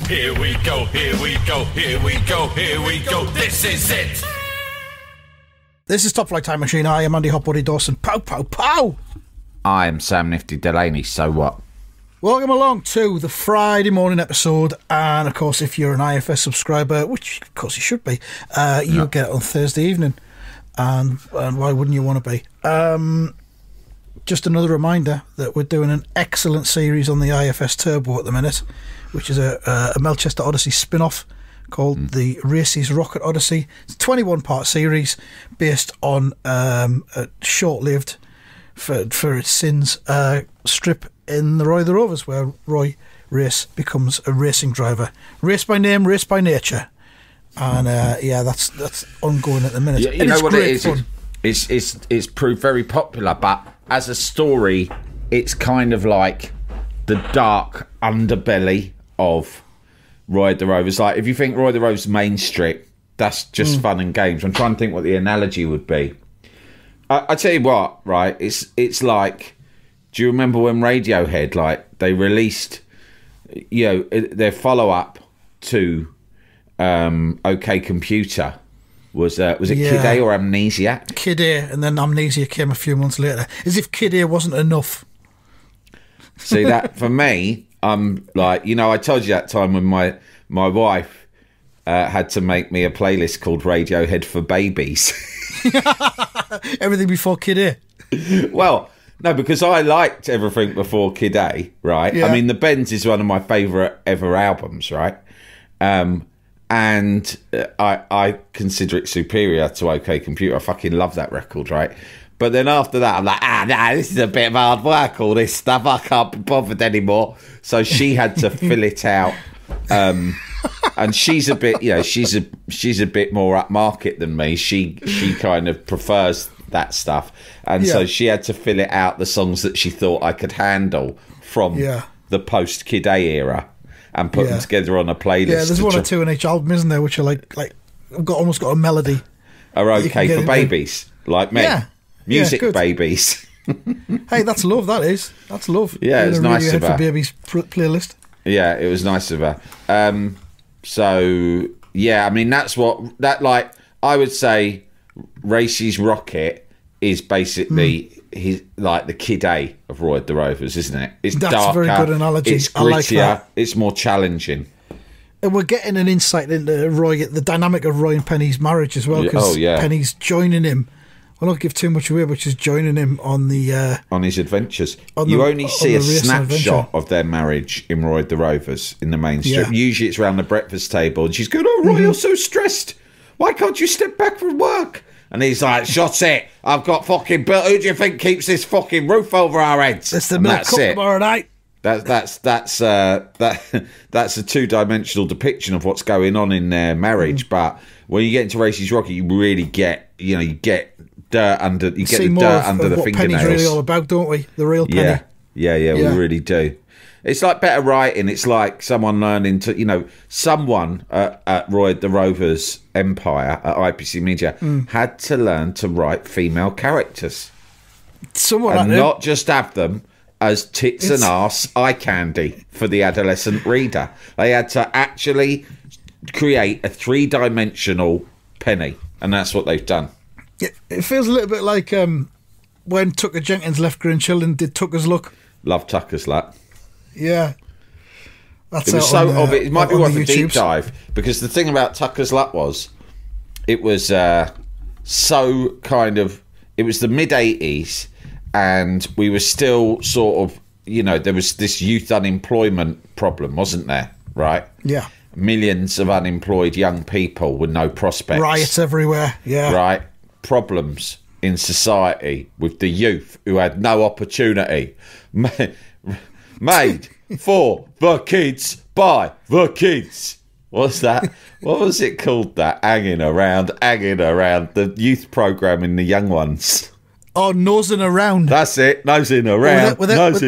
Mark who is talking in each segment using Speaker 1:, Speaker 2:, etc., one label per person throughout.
Speaker 1: Here we go, here we go, here we go, here we go. This is it.
Speaker 2: This is Top Flight Time Machine. I am Andy Hotbody Dawson. Pow, pow, pow.
Speaker 3: I am Sam Nifty Delaney. So what?
Speaker 2: Welcome along to the Friday morning episode. And of course, if you're an IFS subscriber, which of course you should be, you'll get it on Thursday evening. And why wouldn't you want to be? Just another reminder that we're doing an excellent series on the IFS Turbo at the minute, which is a Melchester Odyssey spin-off called the Races Rocket Odyssey. It's a 21-part series based on a short-lived, for its sins, strip in the Roy of the Rovers, where Roy Race becomes a racing driver. Race by name, race by nature. And that's ongoing at the minute.
Speaker 3: You know what it is? It's proved very popular, but as a story, it's kind of like the dark underbelly of Roy the Rovers. Like, if you think Roy the Rovers main strip, that's just fun and games. I'm trying to think what the analogy would be. I tell you what, right? It's like, do you remember when Radiohead, like, they released, their follow up to OK Computer? Was it Kid A or Amnesia?
Speaker 2: Kid A, and then Amnesia came a few months later. As if Kid A wasn't enough.
Speaker 3: See, that for me, I'm like, I told you that time when my wife had to make me a playlist called Radiohead for Babies.
Speaker 2: Everything before Kid A.
Speaker 3: Well, no, because I liked everything before Kid A, right?
Speaker 2: Yeah.
Speaker 3: I mean, The Bends is one of my favourite ever albums, right? And I consider it superior to OK Computer. I fucking love that record, right? But then after that, I'm like, this is a bit of hard work, all this stuff. I can't be bothered anymore. So she had to fill it out. And she's a bit, she's a bit more upmarket than me. She kind of prefers that stuff. And so she had to fill it out, the songs that she thought I could handle from the post-Kid A era, and put them together on a playlist. Yeah,
Speaker 2: there's one or two in each album, isn't there, which are like almost got a melody.
Speaker 3: Are okay for babies, like me.
Speaker 2: Yeah.
Speaker 3: Music babies.
Speaker 2: Hey, that's love, that is. That's love.
Speaker 3: Yeah, it's nice of her.
Speaker 2: For Babies playlist.
Speaker 3: Yeah, it was nice of her. So, yeah, I mean, that's what... I would say Racy's Rocket is basically the Kid A of Roy the Rovers, isn't it? It's
Speaker 2: that's
Speaker 3: darker,
Speaker 2: a very good analogy.
Speaker 3: it's
Speaker 2: I like
Speaker 3: grittier,
Speaker 2: that.
Speaker 3: It's more challenging.
Speaker 2: And we're getting an insight into Roy, the dynamic of Roy and Penny's marriage as well, because Penny's joining him. I won't give too much away, but she's joining him on the...
Speaker 3: on his adventures. You only see a snapshot of their marriage in Roy the Rovers in the main strip. Yeah. Usually it's around the breakfast table and she's going, oh, Roy, you're so stressed. Why can't you step back from work? And he's like, shut it. I've got fucking... Who do you think keeps this fucking roof over our heads?
Speaker 2: It's the milk cup tomorrow night.
Speaker 3: That's a two-dimensional depiction of what's going on in their marriage. But when you get into Racy's Rocket, you really get, you get dirt under, the fingernails.
Speaker 2: Penny's really all about, don't we? The real Penny.
Speaker 3: Yeah, we really do. It's like better writing. It's like someone learning to, someone at Roy the Rovers Empire at IPC Media had to learn to write female characters.
Speaker 2: Someone
Speaker 3: and not just have them as tits and arse eye candy for the adolescent reader. They had to actually create a three-dimensional Penny, and that's what they've done.
Speaker 2: It feels a little bit like when Tucker Jenkins left Grandchildren did Tucker's Luck.
Speaker 3: Love Tucker's Luck.
Speaker 2: Yeah.
Speaker 3: That's it might be worth a deep dive, because the thing about Tucker's Luck was it was so kind of... It was the mid-'80s, and we were still sort of... there was this youth unemployment problem, wasn't there? Right?
Speaker 2: Yeah.
Speaker 3: Millions of unemployed young people with no prospects.
Speaker 2: Riots everywhere, yeah.
Speaker 3: Right? Problems in society with the youth who had no opportunity. Made for the kids, by the kids. What's that? What was it called, that? Hanging around. The youth programme in the young ones.
Speaker 2: Oh, nosing around.
Speaker 3: That's it. Nosing around.
Speaker 2: Without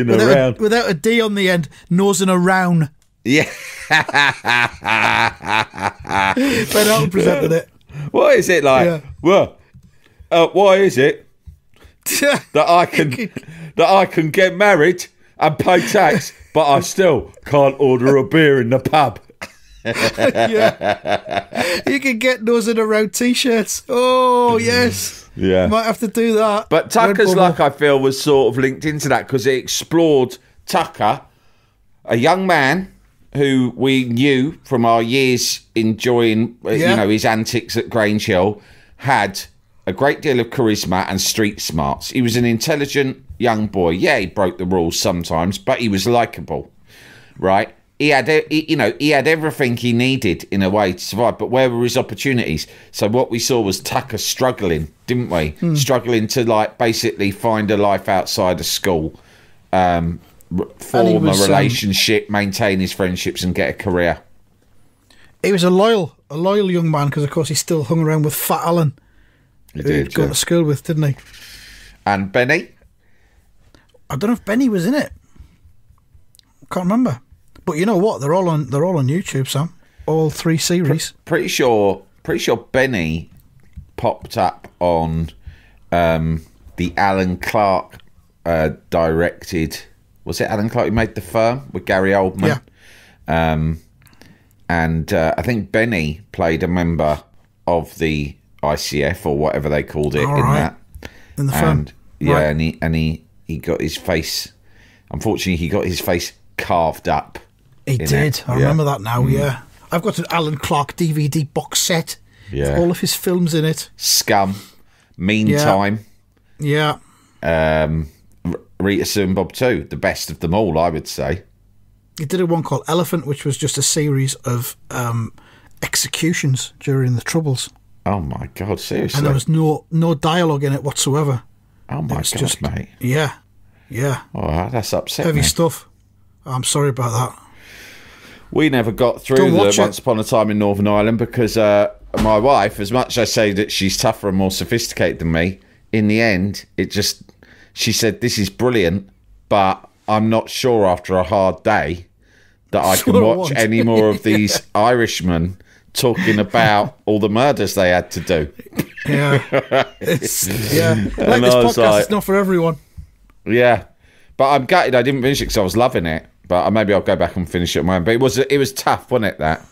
Speaker 2: a D on the end. Nosing around.
Speaker 3: Yeah.
Speaker 2: Ben Elton presented it.
Speaker 3: What is it like? Yeah. Well, why is it that I can get married and pay tax, but I still can't order a beer in the pub?
Speaker 2: Yeah. You can get those in around t-shirts. Oh, yes.
Speaker 3: Yeah.
Speaker 2: Might have to do that.
Speaker 3: But Tucker's
Speaker 2: Redbubble.
Speaker 3: Luck, I feel, was sort of linked into that because it explored Tucker, a young man who we knew from our years enjoying, his antics at Grange Hill, had a great deal of charisma and street smarts. He was an intelligent young boy. Yeah, he broke the rules sometimes, but he was likeable, right? He had everything he needed in a way to survive, but where were his opportunities? So what we saw was Tucker struggling, didn't we? Struggling to basically find a life outside of school, form a relationship, maintain his friendships, and get a career.
Speaker 2: He was a loyal young man because, of course, he still hung around with Fat Alan.
Speaker 3: He
Speaker 2: Who
Speaker 3: did,
Speaker 2: he'd gone to school with, didn't he?
Speaker 3: And Benny?
Speaker 2: I don't know if Benny was in it. Can't remember. But you know what? They're all on YouTube, Sam. All 3 series.
Speaker 3: Pretty sure Benny popped up on the Alan Clark directed. Was it Alan Clark who made The Firm with Gary Oldman?
Speaker 2: Yeah.
Speaker 3: And I think Benny played a member of the ICF or whatever they called it
Speaker 2: In The Firm.
Speaker 3: Yeah,
Speaker 2: Right.
Speaker 3: and he got his face. Unfortunately, he got his face carved up.
Speaker 2: He did. I remember that now, yeah. I've got an Alan Clark DVD box set.
Speaker 3: Yeah.
Speaker 2: With all of his films in it.
Speaker 3: Scum, Meantime,
Speaker 2: Yeah.
Speaker 3: Rita Sue and Bob 2, the best of them all, I would say.
Speaker 2: He did a one called Elephant, which was just a series of executions during the Troubles.
Speaker 3: Oh my God, seriously?
Speaker 2: And there was no dialogue in it whatsoever.
Speaker 3: Oh my God, mate.
Speaker 2: Yeah.
Speaker 3: Oh, that's upsetting.
Speaker 2: Heavy stuff. I'm sorry about that.
Speaker 3: We never got through
Speaker 2: Don't
Speaker 3: the
Speaker 2: watch it.
Speaker 3: Once Upon a Time in Northern Ireland because my wife, as much as I say that she's tougher and more sophisticated than me, in the end, she said, this is brilliant, but I'm not sure after a hard day that I can
Speaker 2: what I
Speaker 3: watch
Speaker 2: want.
Speaker 3: any more of these Irishmen talking about all the murders they had to do.
Speaker 2: Yeah. Like this
Speaker 3: And
Speaker 2: podcast,
Speaker 3: I was
Speaker 2: it's not for everyone.
Speaker 3: Yeah. But I'm gutted I didn't finish it because I was loving it. But maybe I'll go back and finish it on my own. But it was tough, wasn't it, that?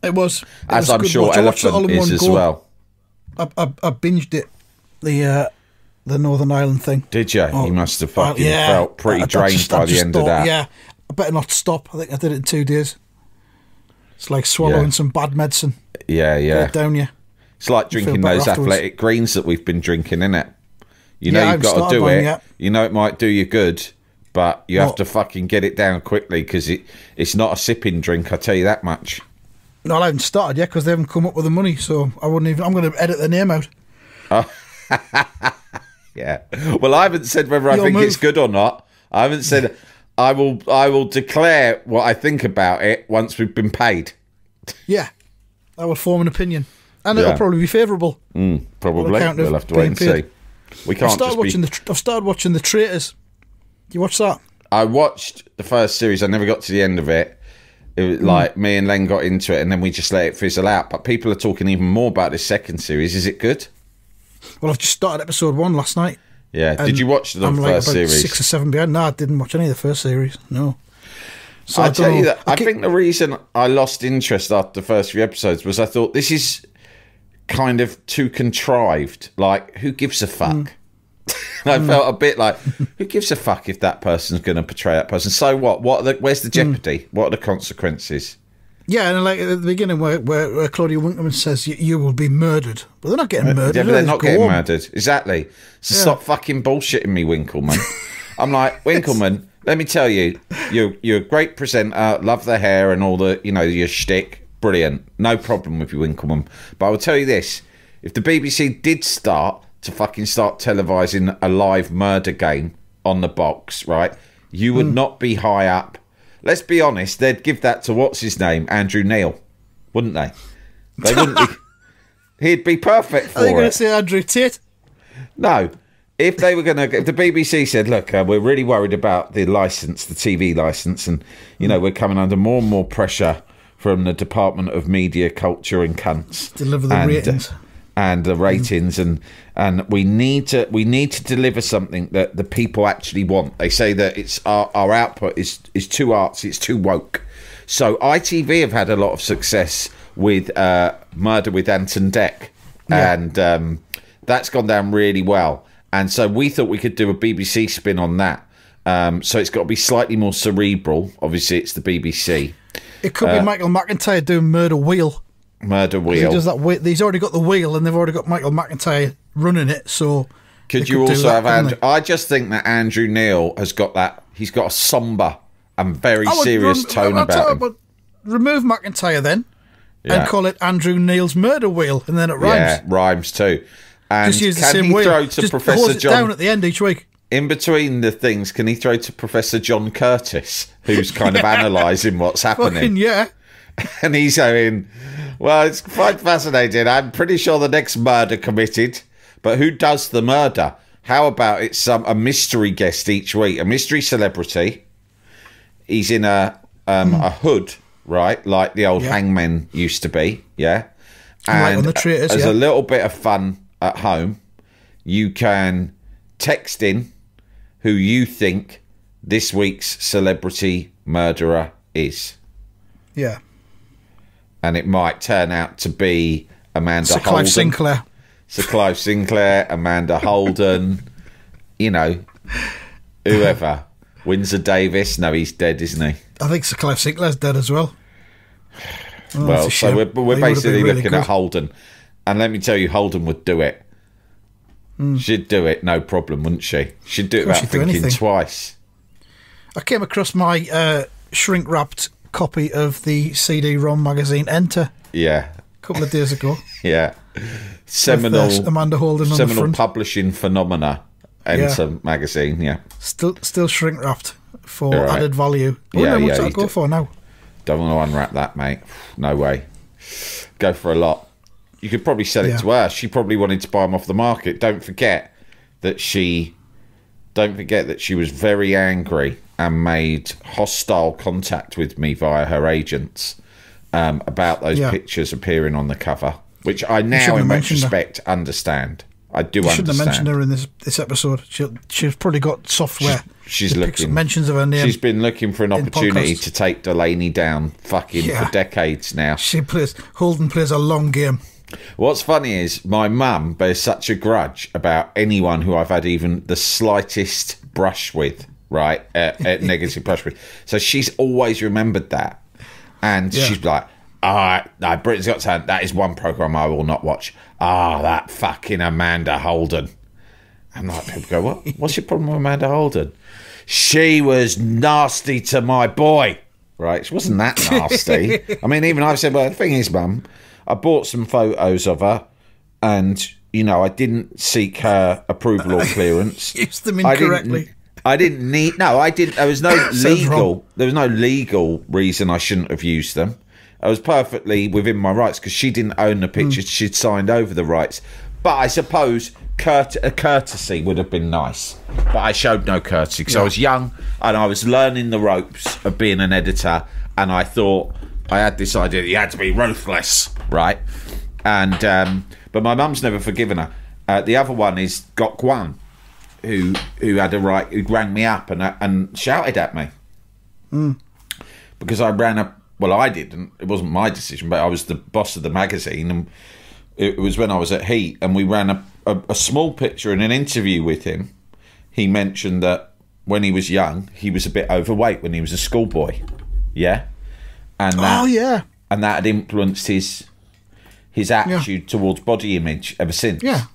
Speaker 2: It was.
Speaker 3: As I'm sure Elephant is as well.
Speaker 2: I binged it, the Northern Ireland thing.
Speaker 3: Did you?
Speaker 2: Oh,
Speaker 3: You must have fucking felt pretty drained by the end of that.
Speaker 2: Yeah, I better not stop. I think I did it in 2 days. It's like swallowing some bad medicine.
Speaker 3: Yeah.
Speaker 2: Get it down you.
Speaker 3: It's like drinking
Speaker 2: better
Speaker 3: those
Speaker 2: afterwards.
Speaker 3: athletic greens that we've been drinking, innit? You know
Speaker 2: Yeah,
Speaker 3: you've
Speaker 2: I've
Speaker 3: got to
Speaker 2: started
Speaker 3: do
Speaker 2: one,
Speaker 3: it.
Speaker 2: yeah.
Speaker 3: You know it might do you good, but you have
Speaker 2: What?
Speaker 3: to fucking get it down quickly because it's not a sipping drink, I tell you that much.
Speaker 2: No, I haven't started yet because they haven't come up with the money, so I wouldn't even. I'm going to edit the name out.
Speaker 3: Yeah. Well, I haven't said whether I
Speaker 2: Your
Speaker 3: think
Speaker 2: move.
Speaker 3: it's good or not. I haven't said. I will declare what I think about it once we've been paid.
Speaker 2: Yeah, I will form an opinion, and
Speaker 3: Yeah.
Speaker 2: it'll probably be favourable.
Speaker 3: Probably.
Speaker 2: account of
Speaker 3: We'll have to wait and
Speaker 2: being
Speaker 3: see.
Speaker 2: paid.
Speaker 3: We
Speaker 2: I've
Speaker 3: can't
Speaker 2: started
Speaker 3: just be.
Speaker 2: I've started watching The Traitors. You watch that?
Speaker 3: I watched the first series. I never got to the end of it. It was like me and Len got into it, and then we just let it fizzle out. But people are talking even more about this second series. Is it good?
Speaker 2: Well, I've just started episode 1 last night.
Speaker 3: Yeah. Did you watch the
Speaker 2: I'm like
Speaker 3: first
Speaker 2: about
Speaker 3: series?
Speaker 2: 6 or 7 behind. No, I didn't watch any of the first series. No. So
Speaker 3: I
Speaker 2: don't
Speaker 3: tell you
Speaker 2: know.
Speaker 3: that I think the reason I lost interest after the first few episodes was I thought this is kind of too contrived. Like, who gives a fuck? I felt a bit like, who gives a fuck if that person's going to portray that person? So what? Where's the jeopardy? What are the consequences?
Speaker 2: Yeah, and like at the beginning where Claudia Winkleman says you will be murdered, but they're not getting murdered.
Speaker 3: Yeah, but they're
Speaker 2: They
Speaker 3: not
Speaker 2: just go
Speaker 3: getting
Speaker 2: home.
Speaker 3: murdered. Exactly. So stop fucking bullshitting me, Winkleman. I'm like, Winkleman, let me tell you, you're a great presenter, love the hair and all the, your shtick. Brilliant. No problem with you, Winkleman. But I will tell you this, if the BBC did start televising a live murder game on the box, right, you would not be high up. Let's be honest, they'd give that to what's his name, Andrew Neil, wouldn't they? They wouldn't be. He'd be perfect for
Speaker 2: Are you going to
Speaker 3: it.
Speaker 2: say Andrew Tate?
Speaker 3: No. If they were going to, if the BBC said, look, we're really worried about the license, the TV license, and, we're coming under more and more pressure from the Department of Media, Culture and Cunts.
Speaker 2: Deliver the ratings.
Speaker 3: And the ratings, and we need to deliver something that the people actually want. They say that it's our output is too artsy, it's too woke. So ITV have had a lot of success with Murder with Anton Deck, and that's gone down really well. And so we thought we could do a BBC spin on that. So it's got to be slightly more cerebral. Obviously, it's the BBC.
Speaker 2: It could be Michael McIntyre doing Murder Wheel.
Speaker 3: Murder
Speaker 2: 'Cause
Speaker 3: Wheel.
Speaker 2: He does that. He's already got the wheel, and they've already got Michael McIntyre running it. So
Speaker 3: Could you also have Andrew? I just think that Andrew Neil has got that. He's got a somber and very serious tone about him.
Speaker 2: But remove McIntyre then,
Speaker 3: Yeah.
Speaker 2: and call it Andrew Neil's Murder Wheel, and then it rhymes.
Speaker 3: Yeah, rhymes too. And
Speaker 2: Just use the
Speaker 3: can
Speaker 2: same
Speaker 3: he
Speaker 2: wheel.
Speaker 3: throw to
Speaker 2: Just
Speaker 3: Professor
Speaker 2: hose it down
Speaker 3: John
Speaker 2: at the end each week.
Speaker 3: in between the things? Can he throw to Professor John Curtis, who's kind of analysing what's happening?
Speaker 2: Fucking yeah.
Speaker 3: And he's going, well, it's quite fascinating. I'm pretty sure the next murder committed, but who does the murder? How about it's a mystery guest each week, a mystery celebrity. He's in a hood, right, like the old hangmen used to be, yeah.
Speaker 2: Right
Speaker 3: And
Speaker 2: on the traitors,
Speaker 3: as
Speaker 2: yeah.
Speaker 3: a little bit of fun at home, you can text in who you think this week's celebrity murderer is.
Speaker 2: Yeah.
Speaker 3: And it might turn out to be Amanda
Speaker 2: Sir
Speaker 3: Holden.
Speaker 2: Clive Sinclair.
Speaker 3: Sir Clive Sinclair, Amanda Holden, you know, whoever. Windsor Davis. No, he's dead, isn't he?
Speaker 2: I think Sir Clive Sinclair's dead as well. Oh,
Speaker 3: Well,
Speaker 2: that's a
Speaker 3: so
Speaker 2: shame.
Speaker 3: we're
Speaker 2: He would have
Speaker 3: basically
Speaker 2: been really
Speaker 3: looking
Speaker 2: good.
Speaker 3: at Holden. And let me tell you, Holden would do it. She'd do it, no problem, wouldn't she? She'd do it
Speaker 2: course
Speaker 3: without
Speaker 2: she'd do
Speaker 3: thinking
Speaker 2: anything.
Speaker 3: twice.
Speaker 2: I came across my shrink-wrapped copy of the CD-ROM magazine Enter
Speaker 3: Yeah,
Speaker 2: a couple of days ago.
Speaker 3: yeah.
Speaker 2: With,
Speaker 3: Seminal,
Speaker 2: Amanda Holden on the
Speaker 3: seminal
Speaker 2: front.
Speaker 3: publishing phenomena. Enter magazine, yeah.
Speaker 2: Still shrink-wrapped for
Speaker 3: You're right.
Speaker 2: added value. I
Speaker 3: Yeah,
Speaker 2: wonder how much
Speaker 3: yeah,
Speaker 2: that'll
Speaker 3: you
Speaker 2: go
Speaker 3: do.
Speaker 2: for now.
Speaker 3: Don't want to unwrap that, mate. No way. Go for a lot. You could probably sell it
Speaker 2: Yeah.
Speaker 3: to her. She probably wanted to buy them off the market. Don't forget that she was very angry and made hostile contact with me via her agents about those
Speaker 2: Yeah.
Speaker 3: pictures appearing on the cover, which I
Speaker 2: shouldn't
Speaker 3: now,
Speaker 2: have
Speaker 3: in
Speaker 2: mentioned her.
Speaker 3: retrospect, understand. I do
Speaker 2: You shouldn't have mentioned
Speaker 3: understand.
Speaker 2: her in this episode. She's probably got software.
Speaker 3: She's
Speaker 2: that picks up
Speaker 3: looking.
Speaker 2: mentions of her name.
Speaker 3: She's been looking for an opportunity
Speaker 2: podcasts.
Speaker 3: to take Delaney down fucking
Speaker 2: Yeah.
Speaker 3: for decades now.
Speaker 2: Holden plays a long game.
Speaker 3: What's funny is my mum bears such a grudge about anyone who I've had even the slightest brush with, right? Negative brush with. So she's always remembered that. And
Speaker 2: Yeah.
Speaker 3: she's like, no, Britain's Got Talent, that is one programme I will not watch. That fucking Amanda Holden. And like, people go, what? What's your problem with Amanda Holden? She was nasty to my boy. Right? She wasn't that nasty. I mean, even I've said, well, the thing is, Mum, I bought some photos of her and, you know, I didn't seek her approval or clearance.
Speaker 2: Used them incorrectly.
Speaker 3: I didn't need... No, I didn't... There was no
Speaker 2: Sounds
Speaker 3: legal...
Speaker 2: wrong.
Speaker 3: There was no legal reason I shouldn't have used them. I was perfectly within my rights because she didn't own the pictures. She'd signed over the rights. But I suppose a courtesy would have been nice. But I showed no courtesy because I was young and I was learning the ropes of being an editor, and I thought I had this idea that you had to be ruthless, right? And but my mum's never forgiven her. The other one is Gok Wan, who had a right, who rang me up and shouted at me because I ran a... Well, I didn't. It wasn't my decision, but I was the boss of the magazine, and it was when I was at Heat, and we ran a small picture in an interview with him. He mentioned that when he was young, he was a bit overweight when he was a schoolboy. Yeah, and that, and that had influenced his attitude towards body image ever since.
Speaker 2: Yeah,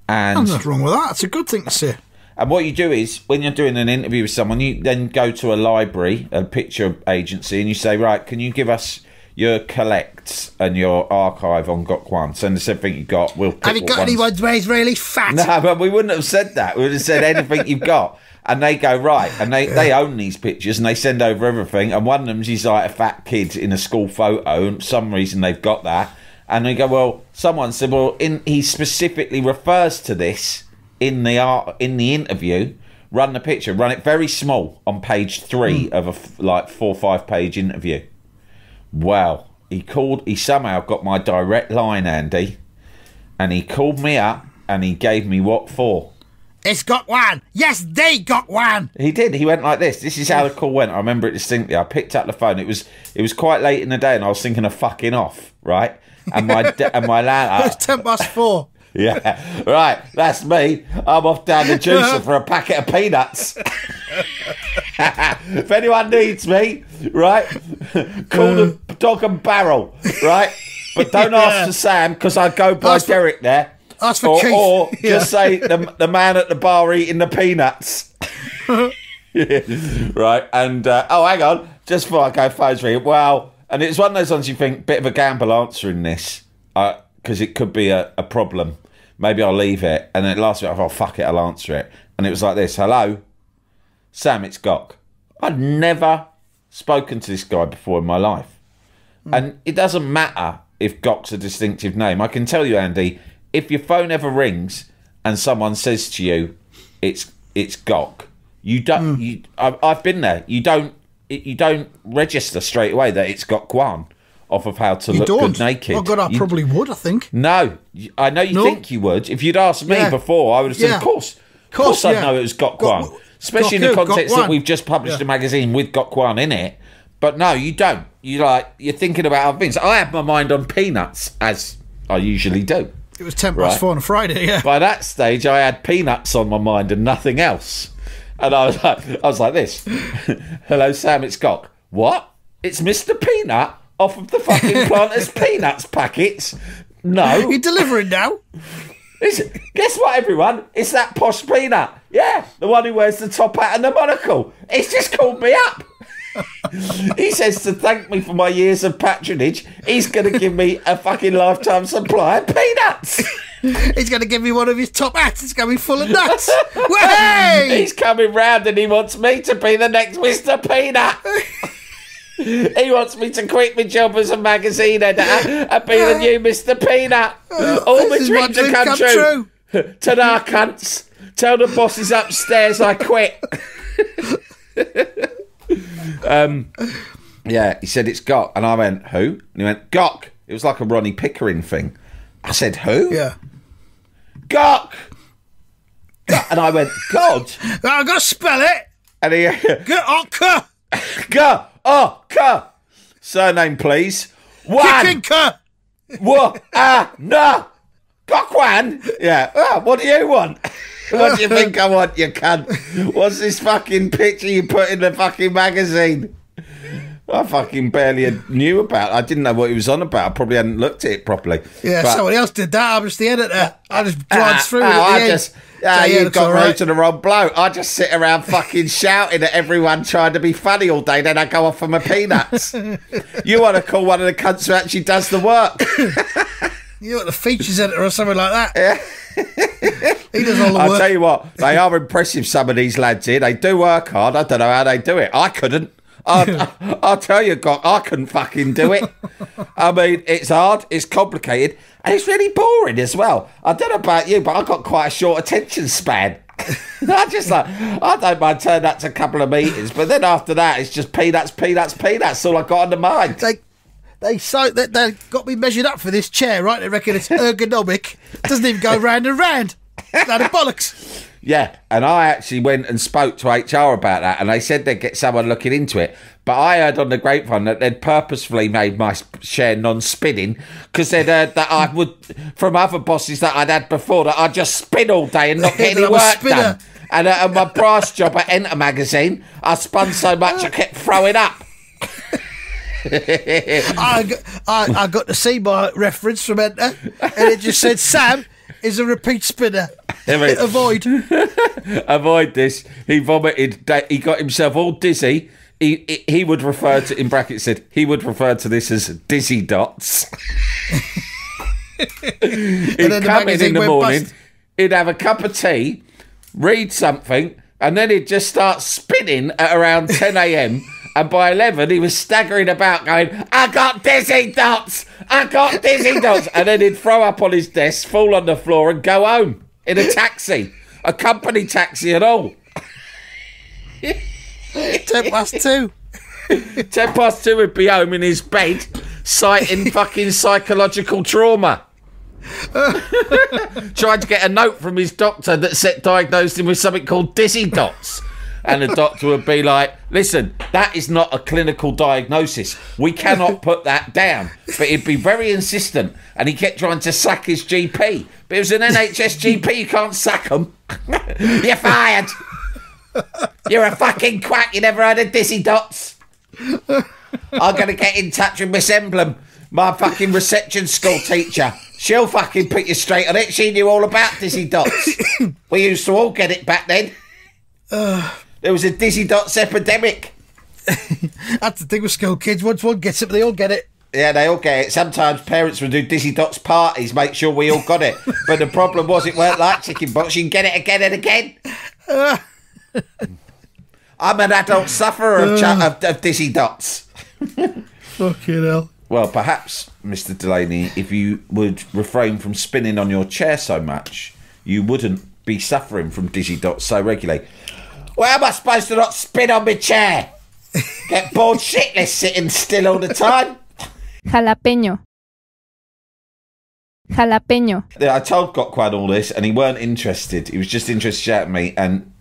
Speaker 3: and
Speaker 2: there's nothing wrong with that. It's a good thing to say.
Speaker 3: And what you do is, when you're doing an interview with someone, you then go to a library, a picture agency, and you say, right, can you give us your collects and your archive on Gok Wan? Send us everything you got. We'll pick
Speaker 2: Have you got any ones where he's really fat?
Speaker 3: No, but we wouldn't have said that. We would have said anything you've got. And they go, right. And they own these pictures and they send over everything. And one of them's he's like a fat kid in a school photo. And for some reason they've got that. And they go, well, someone said, well, he specifically refers to this in the interview. Run the picture, run it very small on page 3 of a 4 or 5 page interview. Well, he somehow got my direct line, Andy, and he called me up and he gave me what for?
Speaker 2: It's got one. Yes, they got one.
Speaker 3: He did. He went like this. This is how the call went. I remember it distinctly. I picked up the phone. It was quite late in the day, and I was thinking of fucking off, right? And my land.
Speaker 2: It's 4:10.
Speaker 3: Yeah, right. That's me. I'm off down the juicer for a packet of peanuts. If anyone needs me, right, call the Dog and Barrel, right? But don't ask for Sam because I go by Derek there.
Speaker 2: Ask for Keith.
Speaker 3: Or just say the man at the bar eating the peanuts. Right, and hang on, just before I go phones ringing. Well, and it's one of those ones you think, bit of a gamble answering this, because it could be a problem. Maybe I'll leave it, and then last week I thought, fuck it, I'll answer it. And it was like this: hello, Sam, it's Gok. I'd never spoken to this guy before in my life, and it doesn't matter if Gok's a distinctive name. I can tell you, Andy, if your phone ever rings and someone says to you, "It's Gok," you don't. I've been there. You don't register straight away that it's Gok Wan off of how to look good naked.
Speaker 2: Oh God, I probably would. I think.
Speaker 3: No, I know you think you would. If you'd asked me before, I would have said, "Of course, I'd know it was Gok Wan." Especially in the context that we've just published a magazine with Gok Wan in it. But no, you don't. You're thinking about other things. I have my mind on peanuts, as I usually do.
Speaker 2: It was 4:10 on a Friday, yeah.
Speaker 3: By that stage, I had peanuts on my mind and nothing else. And I was like this. Hello, Sam, it's Gok. What? It's Mr. Peanut off of the fucking Planters Peanuts packets? No.
Speaker 2: You're delivering now?
Speaker 3: Guess what, everyone? It's that posh peanut. Yeah, the one who wears the top hat and the monocle. He's just called me up. He says to thank me for my years of patronage, he's going to give me a fucking lifetime supply of peanuts.
Speaker 2: He's going to give me one of his top hats. It's going to be full of nuts. Way!
Speaker 3: He's coming round and he wants me to be the next Mr. Peanut. He wants me to quit my job as a magazine editor and be the new Mr. Peanut. All my dreams have come true. Ta-da, cunts. Tell the bosses upstairs I quit. Yeah, he said it's Gok, and I went, who? And he went, Gok. It was like a Ronnie Pickering thing. I said, who?
Speaker 2: Yeah.
Speaker 3: Gok. And I went, God.
Speaker 2: I've got to spell it.
Speaker 3: And he
Speaker 2: Gok.
Speaker 3: Gok. Surname, please. Wan. What? No. Gok Wan. Yeah. What do you want? What do you think I want, you cunt? What's this fucking picture you put in the fucking magazine? I fucking barely knew about it. I didn't know what he was on about. I probably hadn't looked at it properly.
Speaker 2: Yeah,
Speaker 3: but
Speaker 2: somebody else did that. I'm just the editor. I just glanced through it.
Speaker 3: You got right to the wrong bloke. I just sit around fucking shouting at everyone trying to be funny all day, then I go off for my peanuts. You want to call one of the cunts who actually does the work.
Speaker 2: You want the features editor or something like that. Yeah. He does all the work.
Speaker 3: I'll tell you what, they are impressive, some of these lads here. They do work hard. I don't know how they do it. I couldn't. I'll tell you, God, I couldn't fucking do it. I mean, it's hard, it's complicated, and it's really boring as well. I don't know about you, but I've got quite a short attention span. I don't mind turning up to a couple of meetings, but then after that, it's just peanuts. That's all I got on the mind.
Speaker 2: They got me measured up for this chair, right? They reckon it's ergonomic. It doesn't even go round and round. It's like a bollocks.
Speaker 3: Yeah, and I actually went and spoke to HR about that, and they said they'd get someone looking into it. But I heard on the grapevine that they'd purposefully made my chair non-spinning because they'd heard that I would, from other bosses that I'd had before, that I'd just spin all day and not get any work done. And at my brass job at Enter magazine, I spun so much I kept throwing up.
Speaker 2: I got to see my reference from Enter, and it just said Sam is a repeat spinner. Avoid
Speaker 3: this. He vomited. He got himself all dizzy. He would refer to, in brackets said, he would refer to this as dizzy dots. He'd come in the morning, he'd have a cup of tea, read something, and then he'd just start spinning at around 10 a.m. And by 11, he was staggering about going, I got dizzy dots! And then he'd throw up on his desk, fall on the floor and go home in a taxi. A company taxi and all.
Speaker 2: 2:10.
Speaker 3: 2:10 would be home in his bed, citing fucking psychological trauma. Tried to get a note from his doctor that diagnosed him with something called dizzy dots. And the doctor would be like, listen, that is not a clinical diagnosis. We cannot put that down. But he'd be very insistent. And he kept trying to sack his GP. But it was an NHS GP. You can't sack him. You're fired. You're a fucking quack. You never heard of dizzy dots. I'm going to get in touch with Miss Emblem, my fucking reception school teacher. She'll fucking put you straight on it. She knew all about dizzy dots. We used to all get it back then. There was a dizzy dots epidemic.
Speaker 2: That's the thing with school kids. Once one gets it, they all get it.
Speaker 3: Yeah, they all get it. Sometimes parents would do dizzy dots parties, make sure we all got it. But the problem was it weren't like chicken pox. You can get it again and again. I'm an adult sufferer of dizzy dots.
Speaker 2: Fucking hell.
Speaker 3: Well, perhaps, Mr. Delaney, if you would refrain from spinning on your chair so much, you wouldn't be suffering from dizzy dots so regularly. Well, am I supposed to not spin on my chair? Get bored shitless sitting still all the time?
Speaker 4: Jalapeño. Jalapeño.
Speaker 3: I told Gokwan all this and he weren't interested. He was just interested at me. And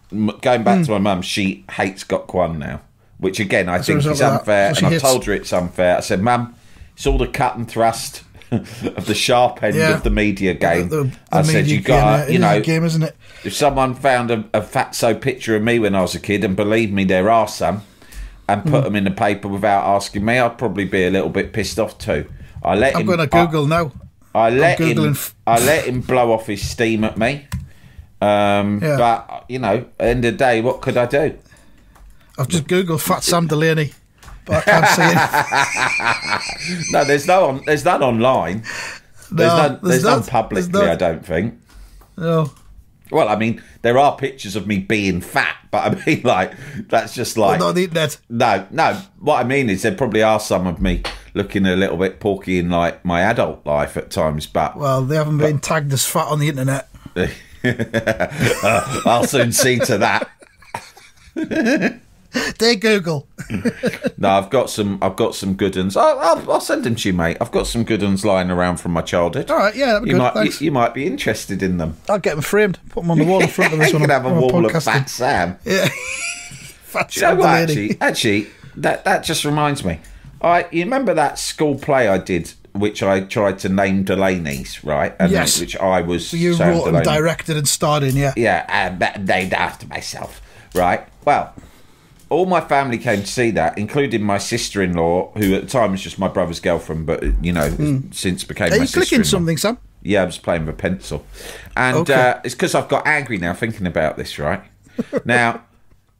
Speaker 3: going back to my mum, she hates Gokwan now. Which, again, I think is unfair. And I've told her it's unfair. I said, Mum, it's all the cut and thrust of the sharp end of the media game. I said, you got, you know,
Speaker 2: game, isn't it?
Speaker 3: If someone found a fatso picture of me when I was a kid, and believe me, there are some, and put them in the paper without asking me, I'd probably be a little bit pissed off too. I'm
Speaker 2: going to Google now.
Speaker 3: I let him blow off his steam at me. But, you know, at the end of the day, what could I do?
Speaker 2: I've just Googled Fat Sam Delaney, but I can't see it.
Speaker 3: No, there's none online. There's none publicly, I don't think.
Speaker 2: No.
Speaker 3: Well, I mean, there are pictures of me being fat, but I mean, like, that's just like...
Speaker 2: Well, not on the internet.
Speaker 3: No. What I mean is there probably are some of me looking a little bit porky in, like, my adult life at times, but...
Speaker 2: Well, they haven't been tagged as fat on the internet.
Speaker 3: I'll soon see to that.
Speaker 2: Dear Google.
Speaker 3: No, I've got some good ones. I'll send them to you, mate. I've got some good ones lying around from my childhood.
Speaker 2: All right, yeah, that'd be good. Thanks.
Speaker 3: You might be interested in them.
Speaker 2: I'll get them framed. Put them on the wall in front of us.
Speaker 3: You can have a wall of Fat Sam.
Speaker 2: Yeah.
Speaker 3: Fat Sam. You know what, actually, that just reminds me. You remember that school play I did, which I tried to name Delaney's, right? And
Speaker 2: yes.
Speaker 3: Which I was.
Speaker 2: You
Speaker 3: Sam
Speaker 2: wrote
Speaker 3: Delaney.
Speaker 2: and directed and starred in, yeah.
Speaker 3: Yeah, named after myself, right? Well. All my family came to see that, including my sister-in-law, who at the time was just my brother's girlfriend, but, you know, since became my sister-in-law. Are you clicking
Speaker 2: something, Sam?
Speaker 3: Yeah, I was playing with a pencil. And it's because I've got angry now thinking about this, right? Now,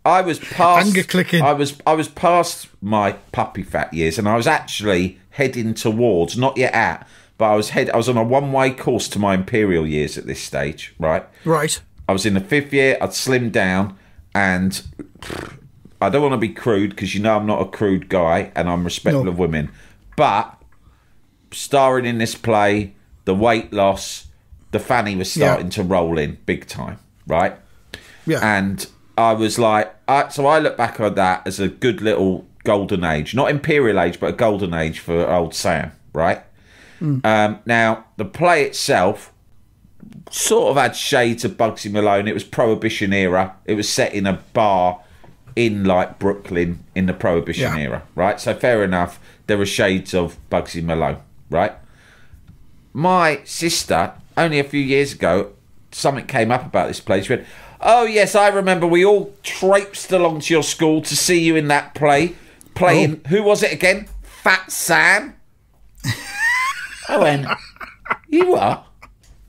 Speaker 3: I was past...
Speaker 2: Anger clicking.
Speaker 3: I was past my puppy fat years, and I was actually heading towards, not yet at, but I was on a one-way course to my imperial years at this stage, right?
Speaker 2: Right.
Speaker 3: I was in the 5th year, I'd slimmed down, and... I don't want to be crude because you know I'm not a crude guy and I'm respectful of women. But starring in this play, the weight loss, the fanny was starting to roll in big time, right?
Speaker 2: Yeah.
Speaker 3: And I was like, so I look back on that as a good little golden age. Not imperial age, but a golden age for old Sam, right? Now, the play itself sort of had shades of Bugsy Malone. It was Prohibition era. It was set in a bar in like Brooklyn in the Prohibition era, right? So fair enough, there were shades of Bugsy Malone, right? My sister, only a few years ago, something came up about this play. She went, oh yes, I remember we all traipsed along to your school to see you in that play, playing, who was it again? Fat Sam? I went, you are?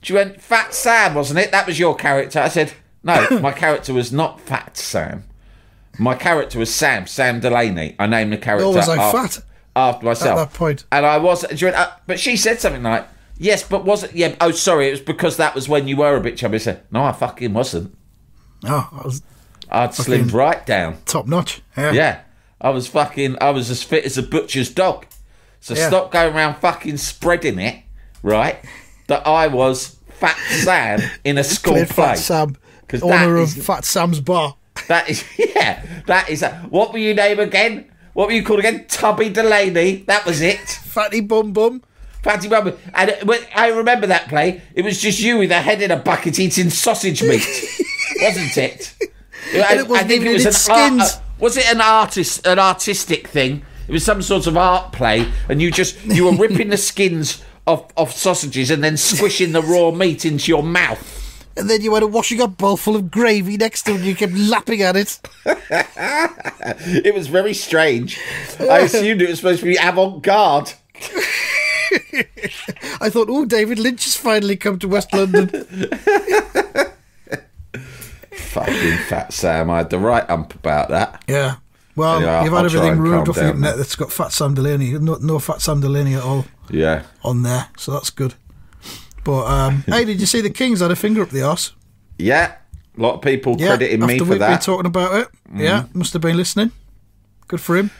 Speaker 3: She went, Fat Sam, wasn't it? That was your character. I said, no, my character was not Fat Sam. My character was Sam Delaney. I named the character after myself.
Speaker 2: At that point.
Speaker 3: And I was, but she said something like, yes, but was it, it was because that was when you were a bit chubby. I said, no, I fucking wasn't.
Speaker 2: Oh,
Speaker 3: I'd slimmed right down.
Speaker 2: Top notch.
Speaker 3: Yeah. I was as fit as a butcher's dog. So stop going around fucking spreading it, right? That I was Fat Sam in a school play.
Speaker 2: Fat Sam, owner of Fat Sam's Bar.
Speaker 3: That is, what were you name again? What were you called again? Tubby Delaney. That was it.
Speaker 2: Fatty Bum Bum.
Speaker 3: Fatty Bum. And I remember that play. It was just you with a head in a bucket eating sausage meat, wasn't it?
Speaker 2: And it wasn't even in its skins.
Speaker 3: Was it an artistic thing? It was some sort of art play, and you were ripping the skins of sausages and then squishing the raw meat into your mouth.
Speaker 2: And then you had a washing up bowl full of gravy next to it and you kept lapping at it.
Speaker 3: It was very strange. I assumed it was supposed to be avant-garde.
Speaker 2: I thought, oh, David Lynch has finally come to West London.
Speaker 3: Fucking Fat Sam. I had the right ump about that.
Speaker 2: Yeah. Well,
Speaker 3: Anyway,
Speaker 2: you've
Speaker 3: I'll
Speaker 2: had
Speaker 3: try
Speaker 2: everything
Speaker 3: and
Speaker 2: ruined
Speaker 3: calm
Speaker 2: off the
Speaker 3: down
Speaker 2: internet
Speaker 3: now.
Speaker 2: that's got Fat Sam Delaney. No Fat Sam Delaney at all
Speaker 3: Yeah.
Speaker 2: on there, so that's good. But, hey, did you see the Kings had a finger up the arse?
Speaker 3: Yeah. A lot of people
Speaker 2: Yeah,
Speaker 3: crediting me
Speaker 2: after
Speaker 3: for
Speaker 2: we've been
Speaker 3: that.
Speaker 2: talking about it. Yeah, must have been listening. Good for him.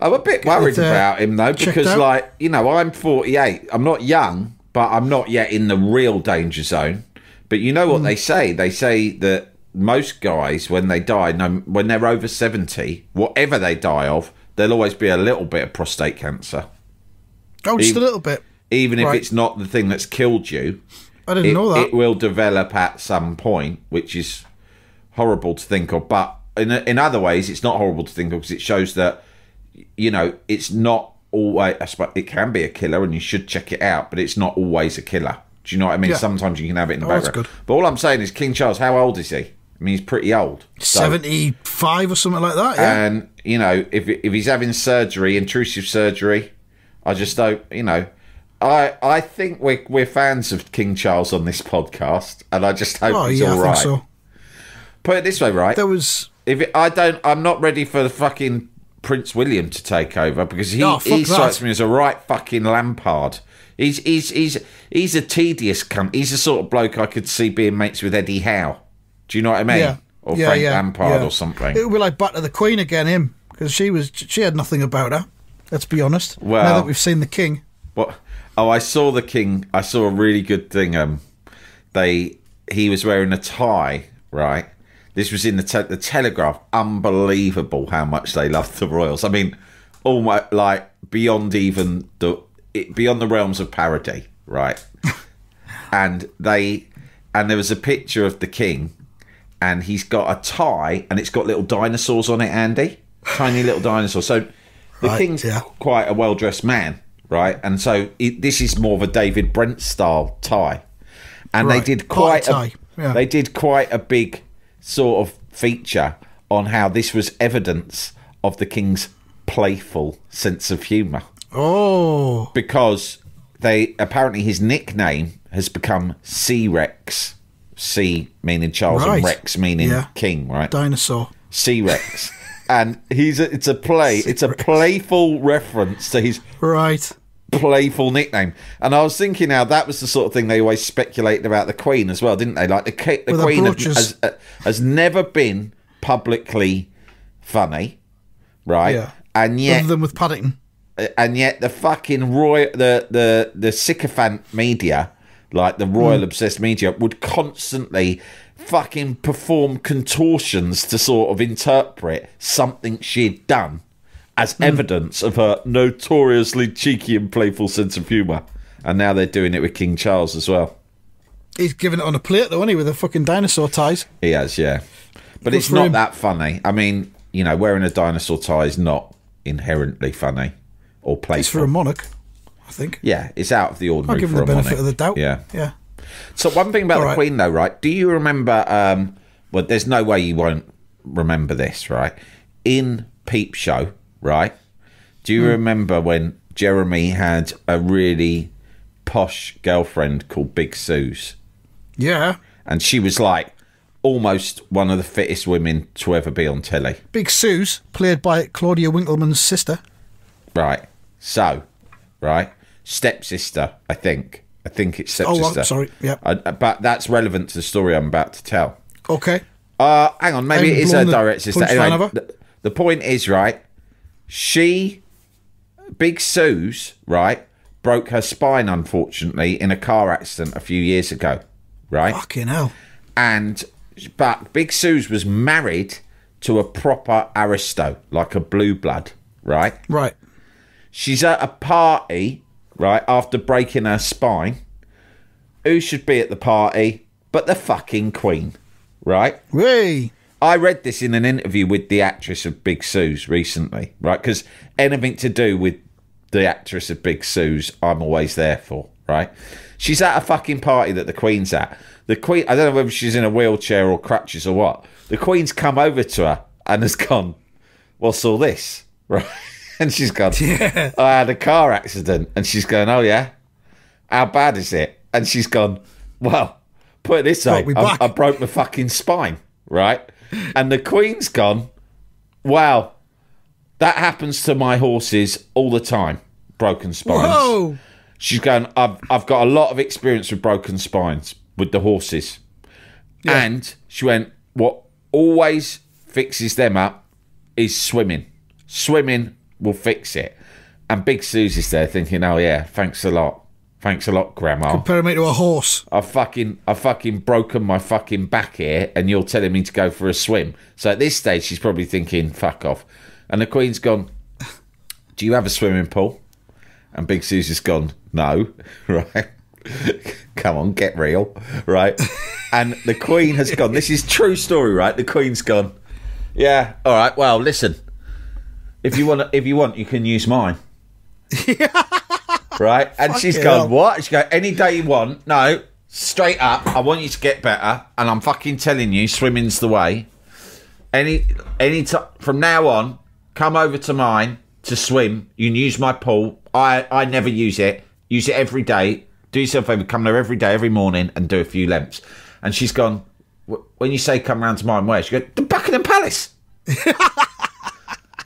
Speaker 3: I'm a bit worried
Speaker 2: it,
Speaker 3: about him, though,
Speaker 2: checked
Speaker 3: because,
Speaker 2: out.
Speaker 3: like, you know, I'm 48. I'm not young, but I'm not yet in the real danger zone. But you know what they say? They say that most guys, when they die, when they're over 70, whatever they die of, there'll always be a little bit of prostate cancer.
Speaker 2: Oh, just a little bit.
Speaker 3: Even if
Speaker 2: Right.
Speaker 3: it's not the thing that's killed you.
Speaker 2: I didn't know that.
Speaker 3: It will develop at some point, which is horrible to think of. But in other ways, it's not horrible to think of because it shows that, you know, it's not always. It can be a killer, and you should check it out. But it's not always a killer. Do you know what I mean?
Speaker 2: Yeah.
Speaker 3: Sometimes you can have it in the
Speaker 2: Oh, that's
Speaker 3: background.
Speaker 2: good.
Speaker 3: But all I'm saying is, King Charles, how old is he? I mean, he's pretty old. So-
Speaker 2: 75 or something like that, yeah.
Speaker 3: and you know, if he's having surgery, intrusive surgery, I just don't. You know, I think we're fans of King Charles on this podcast, and I just hope he's all
Speaker 2: I
Speaker 3: right.
Speaker 2: think so.
Speaker 3: Put it this way, right?
Speaker 2: There was...
Speaker 3: I'm not ready for the fucking Prince William to take over because he
Speaker 2: Oh, fuck
Speaker 3: strikes
Speaker 2: that.
Speaker 3: me as a right fucking Lampard. He's a tedious cunt. He's the sort of bloke I could see being mates with Eddie Howe. Do you know what I mean?
Speaker 2: Yeah.
Speaker 3: Or
Speaker 2: yeah,
Speaker 3: Frank
Speaker 2: yeah,
Speaker 3: Lampard
Speaker 2: yeah.
Speaker 3: or something.
Speaker 2: It would be like Back to the Queen again, him. Because she had nothing about her. Let's be honest.
Speaker 3: Well-
Speaker 2: now that we've seen the King.
Speaker 3: What? Oh, I saw the King. I saw a really good thing. He was wearing a tie, right? This was in the Telegraph. Unbelievable how much they loved the royals. I mean, almost like beyond even beyond the realms of parody, right? and there was a picture of the King, and he's got a tie, and it's got little dinosaurs on it, Andy, tiny little dinosaurs. So the
Speaker 2: Right,
Speaker 3: King's
Speaker 2: yeah.
Speaker 3: quite a well-dressed man, right? And so this is more of a David Brent style tie, and
Speaker 2: Right,
Speaker 3: they did
Speaker 2: party
Speaker 3: quite
Speaker 2: tie, yeah.
Speaker 3: they did quite a big sort of feature on how this was evidence of the King's playful sense of humour,
Speaker 2: Oh.
Speaker 3: because apparently his nickname has become C-Rex. C meaning Charles
Speaker 2: Right.
Speaker 3: and Rex meaning
Speaker 2: Yeah.
Speaker 3: King, right?
Speaker 2: Dinosaur.
Speaker 3: C-Rex. And it's a playful reference to his
Speaker 2: Right.
Speaker 3: playful nickname. And I was thinking how that was the sort of thing they always speculated about the Queen as well, didn't they? Like the
Speaker 2: With her
Speaker 3: Queen
Speaker 2: brooches.
Speaker 3: has never been publicly funny, right?
Speaker 2: Yeah.
Speaker 3: And yet
Speaker 2: Other than with Paddington.
Speaker 3: the fucking the sycophant media, like the royal obsessed media, would constantly fucking perform contortions to sort of interpret something she'd done as evidence of her notoriously cheeky and playful sense of humour. And now they're doing it with King Charles as well.
Speaker 2: He's giving it on a plate, though, isn't he, with the fucking dinosaur ties?
Speaker 3: He has, yeah. But
Speaker 2: Good
Speaker 3: it's
Speaker 2: for
Speaker 3: not
Speaker 2: him.
Speaker 3: that funny. I mean, you know, wearing a dinosaur tie is not inherently funny or playful.
Speaker 2: It's for a monarch, I think.
Speaker 3: Yeah, it's out of the ordinary.
Speaker 2: I'll give him
Speaker 3: for
Speaker 2: the
Speaker 3: a
Speaker 2: benefit
Speaker 3: monarch.
Speaker 2: of the doubt.
Speaker 3: Yeah.
Speaker 2: Yeah.
Speaker 3: So one thing about
Speaker 2: All
Speaker 3: the
Speaker 2: right.
Speaker 3: Queen, though, right? Do you remember? Well, there's no way you won't remember this, right? In Peep Show, right? Do you remember when Jeremy had a really posh girlfriend called Big Suze,
Speaker 2: Yeah.
Speaker 3: and she was like almost one of the fittest women to ever be on telly,
Speaker 2: Big Suze, played by Claudia Winkleman's sister.
Speaker 3: right? So, right, stepsister, I think it's stepsister.
Speaker 2: Oh, sorry. Yep.
Speaker 3: But that's relevant to the story I'm about to tell.
Speaker 2: Okay.
Speaker 3: Hang on, maybe
Speaker 2: I'm
Speaker 3: it is her
Speaker 2: blowing the
Speaker 3: direct sister.
Speaker 2: punchline
Speaker 3: Anyway,
Speaker 2: of her.
Speaker 3: the point is, right, Big Suze, right, broke her spine, unfortunately, in a car accident a few years ago, right?
Speaker 2: Fucking hell.
Speaker 3: But Big Suze was married to a proper aristo, like a blue blood, right?
Speaker 2: Right.
Speaker 3: She's at a party right, after breaking her spine, who should be at the party but the fucking Queen, right?
Speaker 2: Way.
Speaker 3: I read this in an interview with the actress of Big Suze recently, right? Because anything to do with the actress of Big Suze, I'm always there for, right? She's at a fucking party that the Queen's at. The Queen, I don't know whether she's in a wheelchair or crutches or what. The Queen's come over to her and has gone, what's all this? Right? And she's gone,
Speaker 2: Yeah.
Speaker 3: I had a car accident. And she's going, oh yeah? How bad is it? And she's gone, well, put it this way,
Speaker 2: Broke me back.
Speaker 3: I broke my fucking spine, right? And the Queen's gone, wow, that happens to my horses all the time, broken spines.
Speaker 2: Whoa.
Speaker 3: She's going, I've got a lot of experience with broken spines with the horses.
Speaker 2: Yeah.
Speaker 3: And she went, what always fixes them up is swimming. Swimming will fix it. And Big Susie's there thinking, oh yeah, thanks a lot. Thanks a lot, Grandma.
Speaker 2: Compare me to a horse.
Speaker 3: I've fucking broken my fucking back here and you're telling me to go for a swim. So at this stage, she's probably thinking, fuck off. And the Queen's gone, do you have a swimming pool? And Big Susie's gone, no, right? Come on, get real, right? And the Queen has gone, this is true story, right? The Queen's gone, yeah, all right, well, listen, if you want, you can use mine. Right? And she's
Speaker 2: Fucking
Speaker 3: gone,
Speaker 2: hell.
Speaker 3: what? She go, any day you want. No, straight up, I want you to get better, and I'm fucking telling you, swimming's the way. Any time from now on, come over to mine to swim. You can use my pool. I never use it. Use it every day. Do yourself a favour, come there every day, every morning, and do a few lengths. And she's gone, when you say come round to mine, where? She goes, the Buckingham Palace.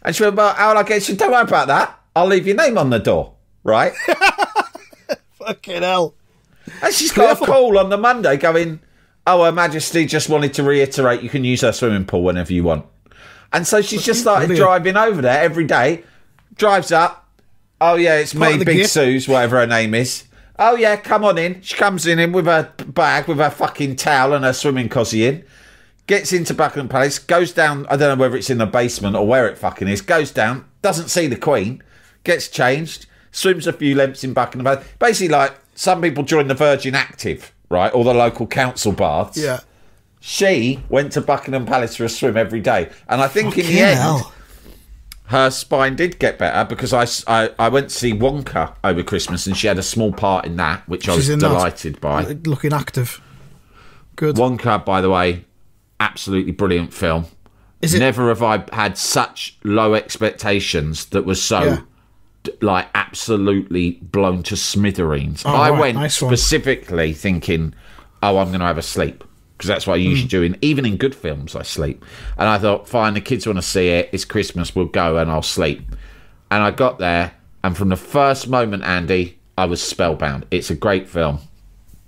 Speaker 3: And she went, well, how will I get? She said, don't worry about that. I'll leave your name on the door, right?
Speaker 2: Fucking hell.
Speaker 3: And she's got a call on the Monday going, oh, Her Majesty just wanted to reiterate you can use her swimming pool whenever you want. And so she's just started
Speaker 2: Brilliant.
Speaker 3: driving over there every day, drives up. Oh, yeah, it's
Speaker 2: Part
Speaker 3: me,
Speaker 2: of the
Speaker 3: Big
Speaker 2: gift.
Speaker 3: Suze, whatever her name is. Oh, yeah, come on in. She comes in with her bag, with her fucking towel and her swimming cosy in. Gets into Buckingham Palace, goes down, I don't know whether it's in the basement or where it fucking is, goes down, doesn't see the Queen, gets changed, swims a few lengths in Buckingham Palace. Basically, like, some people join the Virgin Active, right, or the local council baths.
Speaker 2: Yeah.
Speaker 3: She went to Buckingham Palace for a swim every day. And I think in the
Speaker 2: Fucking
Speaker 3: end,
Speaker 2: hell.
Speaker 3: her spine did get better because I went to see Wonka over Christmas and she had a small part in that, which I was
Speaker 2: She's in that.
Speaker 3: delighted by.
Speaker 2: Looking active. Good.
Speaker 3: Wonka, by the way, absolutely brilliant film.
Speaker 2: Is it?
Speaker 3: Never have I had such low expectations that was so
Speaker 2: Yeah.
Speaker 3: like absolutely blown to smithereens.
Speaker 2: Oh,
Speaker 3: I
Speaker 2: right,
Speaker 3: went
Speaker 2: nice one.
Speaker 3: specifically thinking, oh, I'm going to have a sleep. Because that's what I usually do. Even in good films, I sleep. And I thought, fine, the kids want to see it. It's Christmas. We'll go and I'll sleep. And I got there. And from the first moment, Andy, I was spellbound. It's a great film.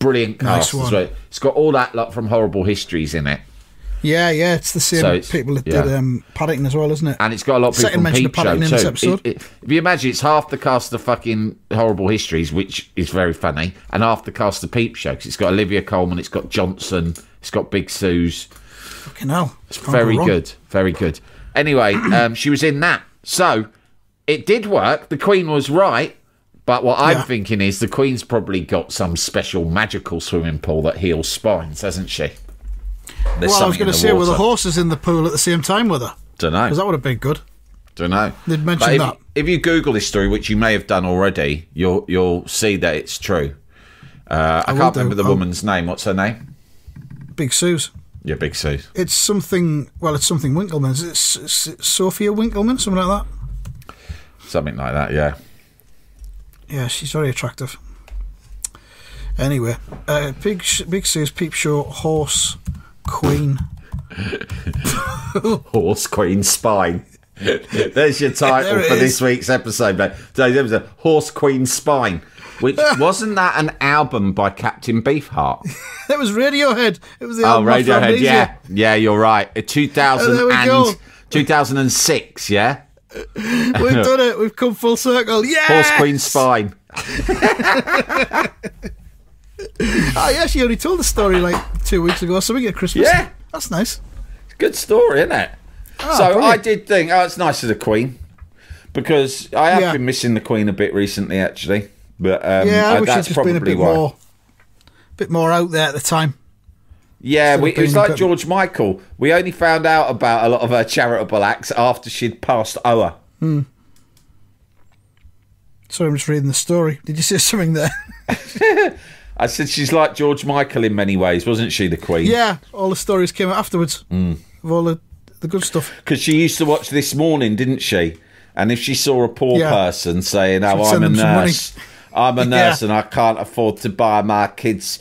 Speaker 3: Brilliant
Speaker 2: Nice
Speaker 3: cast
Speaker 2: one.
Speaker 3: as well. It's got all that lot from Horrible Histories in it.
Speaker 2: Yeah, it's the same
Speaker 3: So it's-
Speaker 2: people that
Speaker 3: yeah.
Speaker 2: did Paddington as well, isn't it?
Speaker 3: And it's got a lot of people
Speaker 2: Second
Speaker 3: from
Speaker 2: mention of
Speaker 3: Peep Show
Speaker 2: Paddington in this
Speaker 3: too.
Speaker 2: episode.
Speaker 3: If you imagine, it's half the cast of fucking Horrible Histories, which is very funny, and half the cast of Peep Show, because it's got Olivia Colman, it's got Johnson, it's got Big Suze.
Speaker 2: Fucking hell. It's
Speaker 3: Very good, very good. Anyway, she was in that. So, it did work. The Queen was right. But what I'm
Speaker 2: Yeah.
Speaker 3: thinking is the Queen's probably got some special magical swimming pool that heals spines, hasn't she? There's
Speaker 2: Well, I was
Speaker 3: something
Speaker 2: going
Speaker 3: in
Speaker 2: to
Speaker 3: the
Speaker 2: say, were the
Speaker 3: water.
Speaker 2: horses in the pool at the same time with her?
Speaker 3: Don't know.
Speaker 2: Because that would have been good.
Speaker 3: Don't know.
Speaker 2: They'd mention
Speaker 3: But if,
Speaker 2: that.
Speaker 3: if you Google this story, which you may have done already, you'll see that it's true. I
Speaker 2: will
Speaker 3: can't
Speaker 2: do.
Speaker 3: remember the
Speaker 2: I'll-
Speaker 3: woman's name. What's her name?
Speaker 2: Big Suze.
Speaker 3: Yeah, Big Sue.
Speaker 2: It's something, well, it's something Winkleman. Is it Sophia Winkleman? Something like that?
Speaker 3: Something like that, yeah.
Speaker 2: Yeah, she's very attractive. Anyway, Big Suze, Peep Show, Horse, Queen.
Speaker 3: Horse Queen Spine. There's your title
Speaker 2: There it
Speaker 3: for
Speaker 2: is.
Speaker 3: this week's episode, mate. So there was a Horse Queen Spine, which wasn't that an album by Captain Beefheart?
Speaker 2: It was Radiohead. It was the
Speaker 3: Oh,
Speaker 2: album after
Speaker 3: Radiohead,
Speaker 2: Amnesia.
Speaker 3: yeah, you're right. 2000
Speaker 2: There we
Speaker 3: and
Speaker 2: go.
Speaker 3: 2006, yeah.
Speaker 2: We've done it. We've come full circle. Yeah.
Speaker 3: Horse Queen Spine.
Speaker 2: Oh, yeah, she only told the story like 2 weeks ago or something at Christmas.
Speaker 3: Yeah.
Speaker 2: That's nice.
Speaker 3: Good story, isn't it?
Speaker 2: Oh,
Speaker 3: So
Speaker 2: brilliant.
Speaker 3: I did think, oh, it's nice of the Queen, because I have
Speaker 2: Yeah.
Speaker 3: been missing the Queen a bit recently, actually. But
Speaker 2: Yeah, I wish
Speaker 3: that's
Speaker 2: it'd just been a
Speaker 3: probably
Speaker 2: bit
Speaker 3: why.
Speaker 2: more out there at the time.
Speaker 3: Yeah,
Speaker 2: Should have
Speaker 3: it was
Speaker 2: been a
Speaker 3: like
Speaker 2: bit-
Speaker 3: George Michael. We only found out about a lot of her charitable acts after she'd passed Oa.
Speaker 2: Sorry, I'm just reading the story. Did you say something there?
Speaker 3: I said she's like George Michael in many ways, wasn't she, the Queen?
Speaker 2: Yeah, all the stories came out afterwards of all the good stuff.
Speaker 3: Because she used to watch This Morning, didn't she? And if she saw a poor
Speaker 2: Yeah.
Speaker 3: person saying,
Speaker 2: She'd
Speaker 3: "Oh, I'm
Speaker 2: send
Speaker 3: a
Speaker 2: them some money."
Speaker 3: nurse. I'm a nurse and I can't afford to buy my kids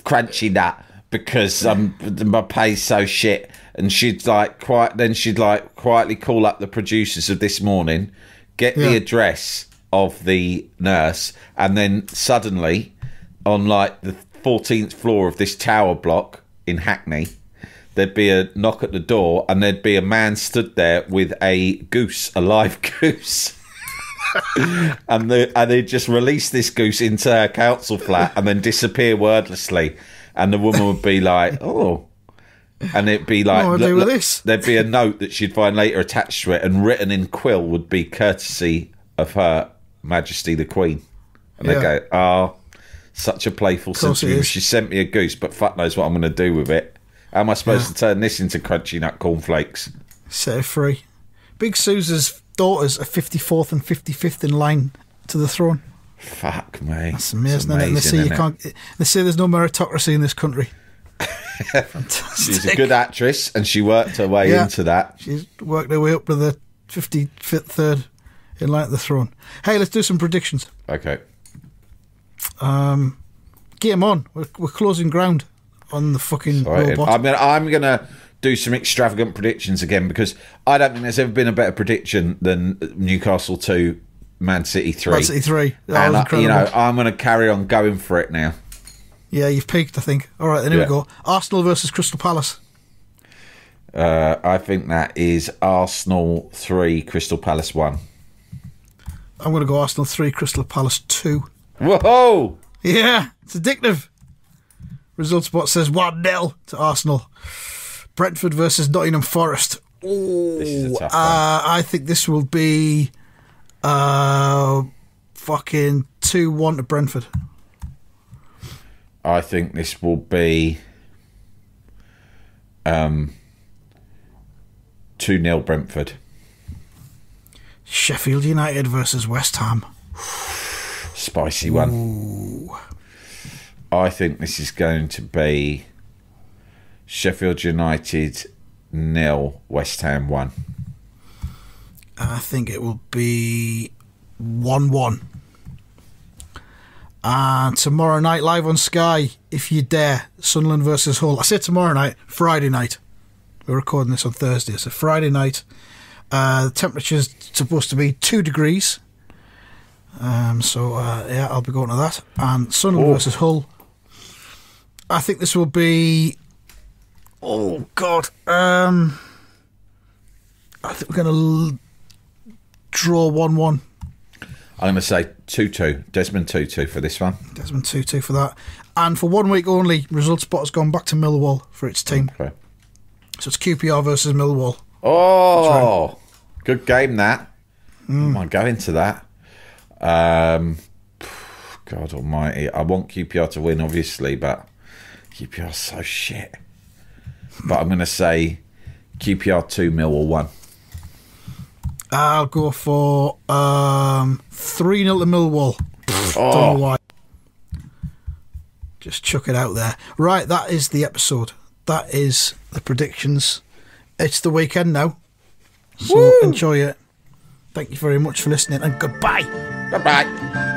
Speaker 3: crunchy nut because my pay's so shit," and she'd quietly call up the producers of This Morning, get
Speaker 2: Yeah.
Speaker 3: the address of the nurse, and then suddenly on like the 14th floor of this tower block in Hackney, there'd be a knock at the door and there'd be a man stood there with a live goose. and they'd just release this goose into her council flat and then disappear wordlessly. And the woman would be like, "Oh." And it'd be like,
Speaker 2: What do I do with this?
Speaker 3: There'd be a note that she'd find later attached to it, and written in quill would be "courtesy of Her Majesty the Queen." And
Speaker 2: Yeah.
Speaker 3: they go, "Oh, such a playful
Speaker 2: course it
Speaker 3: sentiment.
Speaker 2: is.
Speaker 3: She sent me a goose, but fuck knows what I'm going to do with it. How am I supposed to turn this into crunchy nut cornflakes?"
Speaker 2: Set her free. Big Susan's daughters are 54th and 55th in line to the throne.
Speaker 3: Fuck me.
Speaker 2: It's amazing, isn't it? And they say you can't. They say there's no meritocracy in this country. Fantastic.
Speaker 3: She's a good actress, and she worked her way
Speaker 2: Yeah.
Speaker 3: into that.
Speaker 2: She's worked her way up to the 53rd in line at the throne. Hey, let's do some predictions.
Speaker 3: Okay.
Speaker 2: Game on. We're closing ground on the fucking
Speaker 3: Right.
Speaker 2: robot.
Speaker 3: I'm gonna do some extravagant predictions again, because I don't think there's ever been a better prediction than Newcastle 2, Man City 3.
Speaker 2: Man City 3. That
Speaker 3: And
Speaker 2: was incredible.
Speaker 3: I'm going to carry on going for it now.
Speaker 2: Yeah, you've peaked, I think. All right, then here
Speaker 3: Yeah.
Speaker 2: we go. Arsenal versus Crystal Palace.
Speaker 3: I think that is Arsenal 3, Crystal Palace 1.
Speaker 2: I'm going to go Arsenal 3, Crystal Palace 2.
Speaker 3: Whoa!
Speaker 2: Yeah, it's addictive. Result spot says 1-0 to Arsenal. Brentford versus Nottingham Forest. Oh,
Speaker 3: This is a tough one.
Speaker 2: I think this will be fucking 2-1 to Brentford.
Speaker 3: I think this will be 2-0 Brentford.
Speaker 2: Sheffield United versus West Ham.
Speaker 3: Spicy one. I think this is going to be Sheffield United 0, West Ham 1.
Speaker 2: I think it will be 1-1. And tomorrow night, live on Sky, if you dare, Sunderland versus Hull. I say tomorrow night, Friday night. We're recording this on Thursday, so Friday night. The temperature's supposed to be 2 degrees. Yeah, I'll be going to that. And Sunderland versus Hull. I think this will be... Oh, God. I think we're going to draw 1-1.
Speaker 3: I'm going to say 2-2. Desmond 2-2 for this one.
Speaker 2: Desmond 2-2 for that. And for 1 week only, Result Spot has gone back to Millwall for its team.
Speaker 3: Okay.
Speaker 2: So it's QPR versus Millwall.
Speaker 3: Oh, good game that. I might go into that. God almighty. I want QPR to win, obviously, but QPR's so shit. But I'm going to say QPR 2, Millwall 1.
Speaker 2: I'll go for 3-0 to Millwall. Don't know why. Just chuck it out there. Right, that is the episode. That is the predictions. It's the weekend now. So enjoy it. Thank you very much for listening, and goodbye.
Speaker 3: Bye-bye.